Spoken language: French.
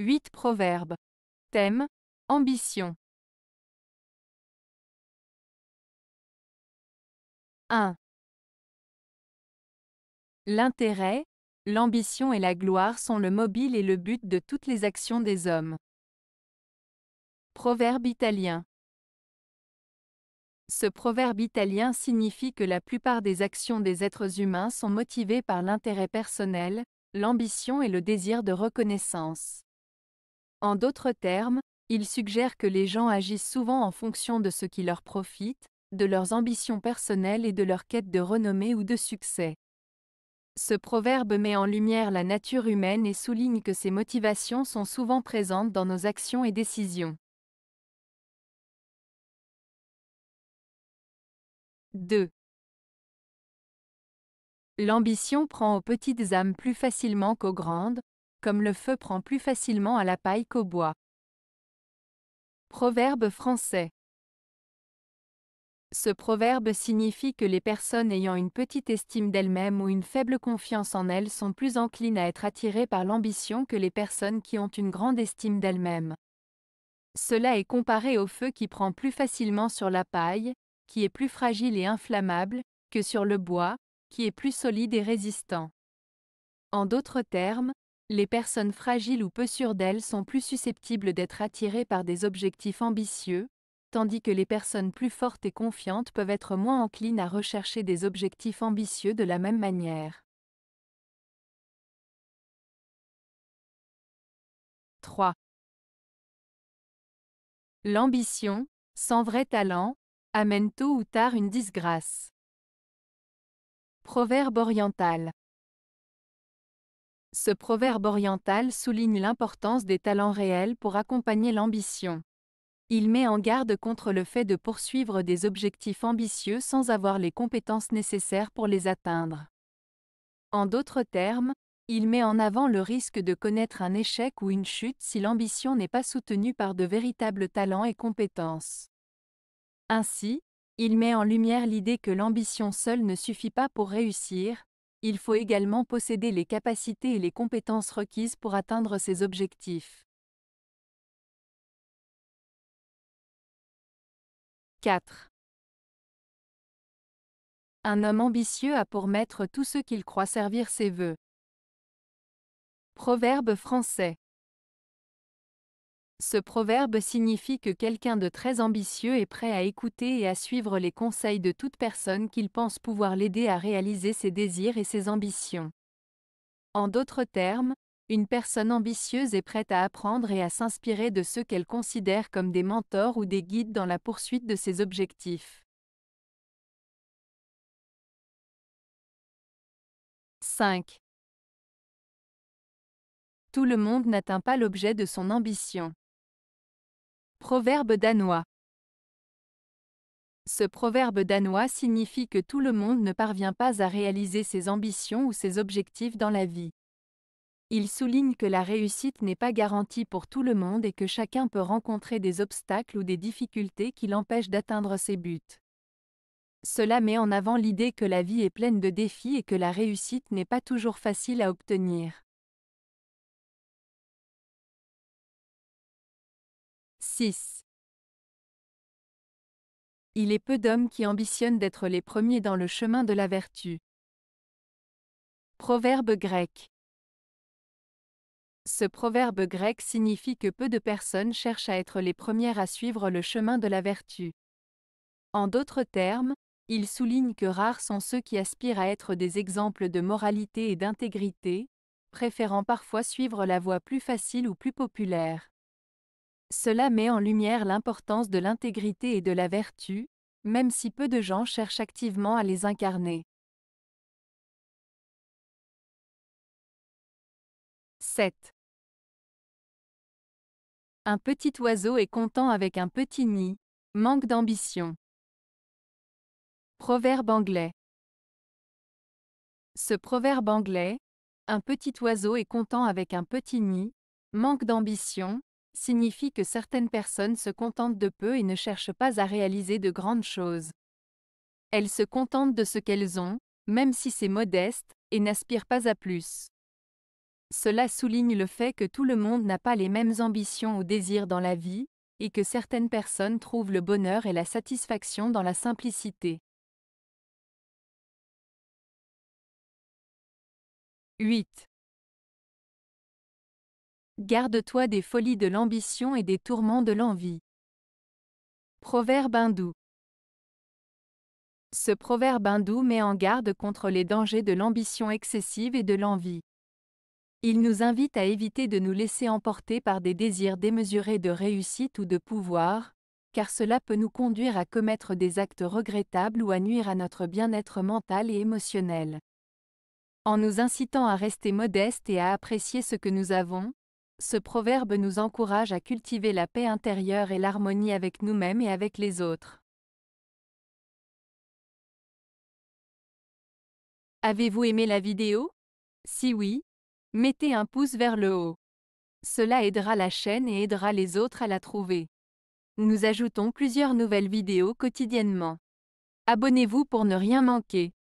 8 proverbes. Thème, ambition. 1. L'intérêt, l'ambition et la gloire sont le mobile et le but de toutes les actions des hommes. Proverbe italien. Ce proverbe italien signifie que la plupart des actions des êtres humains sont motivées par l'intérêt personnel, l'ambition et le désir de reconnaissance. En d'autres termes, il suggère que les gens agissent souvent en fonction de ce qui leur profite, de leurs ambitions personnelles et de leur quête de renommée ou de succès. Ce proverbe met en lumière la nature humaine et souligne que ces motivations sont souvent présentes dans nos actions et décisions. 2. L'ambition prend aux petites âmes plus facilement qu'aux grandes, comme le feu prend plus facilement à la paille qu'au bois. Proverbe français. Ce proverbe signifie que les personnes ayant une petite estime d'elles-mêmes ou une faible confiance en elles sont plus enclines à être attirées par l'ambition que les personnes qui ont une grande estime d'elles-mêmes. Cela est comparé au feu qui prend plus facilement sur la paille, qui est plus fragile et inflammable, que sur le bois, qui est plus solide et résistant. En d'autres termes, les personnes fragiles ou peu sûres d'elles sont plus susceptibles d'être attirées par des objectifs ambitieux, tandis que les personnes plus fortes et confiantes peuvent être moins enclines à rechercher des objectifs ambitieux de la même manière. 3. L'ambition, sans vrai talent, amène tôt ou tard une disgrâce. Proverbe oriental. Ce proverbe oriental souligne l'importance des talents réels pour accompagner l'ambition. Il met en garde contre le fait de poursuivre des objectifs ambitieux sans avoir les compétences nécessaires pour les atteindre. En d'autres termes, il met en avant le risque de connaître un échec ou une chute si l'ambition n'est pas soutenue par de véritables talents et compétences. Ainsi, il met en lumière l'idée que l'ambition seule ne suffit pas pour réussir, il faut également posséder les capacités et les compétences requises pour atteindre ses objectifs. 4. Un homme ambitieux a pour maître tous ceux qu'il croit servir ses vœux. Proverbe français. Ce proverbe signifie que quelqu'un de très ambitieux est prêt à écouter et à suivre les conseils de toute personne qu'il pense pouvoir l'aider à réaliser ses désirs et ses ambitions. En d'autres termes, une personne ambitieuse est prête à apprendre et à s'inspirer de ceux qu'elle considère comme des mentors ou des guides dans la poursuite de ses objectifs. 5. Tout le monde n'atteint pas l'objet de son ambition. Proverbe danois. Ce proverbe danois signifie que tout le monde ne parvient pas à réaliser ses ambitions ou ses objectifs dans la vie. Il souligne que la réussite n'est pas garantie pour tout le monde et que chacun peut rencontrer des obstacles ou des difficultés qui l'empêchent d'atteindre ses buts. Cela met en avant l'idée que la vie est pleine de défis et que la réussite n'est pas toujours facile à obtenir. 6. Il est peu d'hommes qui ambitionnent d'être les premiers dans le chemin de la vertu. Proverbe grec. Ce proverbe grec signifie que peu de personnes cherchent à être les premières à suivre le chemin de la vertu. En d'autres termes, il souligne que rares sont ceux qui aspirent à être des exemples de moralité et d'intégrité, préférant parfois suivre la voie plus facile ou plus populaire. Cela met en lumière l'importance de l'intégrité et de la vertu, même si peu de gens cherchent activement à les incarner. 7. Un petit oiseau est content avec un petit nid, manque d'ambition. Proverbe anglais. Ce proverbe anglais, un petit oiseau est content avec un petit nid, manque d'ambition, signifie que certaines personnes se contentent de peu et ne cherchent pas à réaliser de grandes choses. Elles se contentent de ce qu'elles ont, même si c'est modeste, et n'aspirent pas à plus. Cela souligne le fait que tout le monde n'a pas les mêmes ambitions ou désirs dans la vie, et que certaines personnes trouvent le bonheur et la satisfaction dans la simplicité. 8. Garde-toi des folies de l'ambition et des tourments de l'envie. Proverbe hindou. Ce proverbe hindou met en garde contre les dangers de l'ambition excessive et de l'envie. Il nous invite à éviter de nous laisser emporter par des désirs démesurés de réussite ou de pouvoir, car cela peut nous conduire à commettre des actes regrettables ou à nuire à notre bien-être mental et émotionnel. En nous incitant à rester modestes et à apprécier ce que nous avons, ce proverbe nous encourage à cultiver la paix intérieure et l'harmonie avec nous-mêmes et avec les autres. Avez-vous aimé la vidéo? Si oui, mettez un pouce vers le haut. Cela aidera la chaîne et aidera les autres à la trouver. Nous ajoutons plusieurs nouvelles vidéos quotidiennement. Abonnez-vous pour ne rien manquer.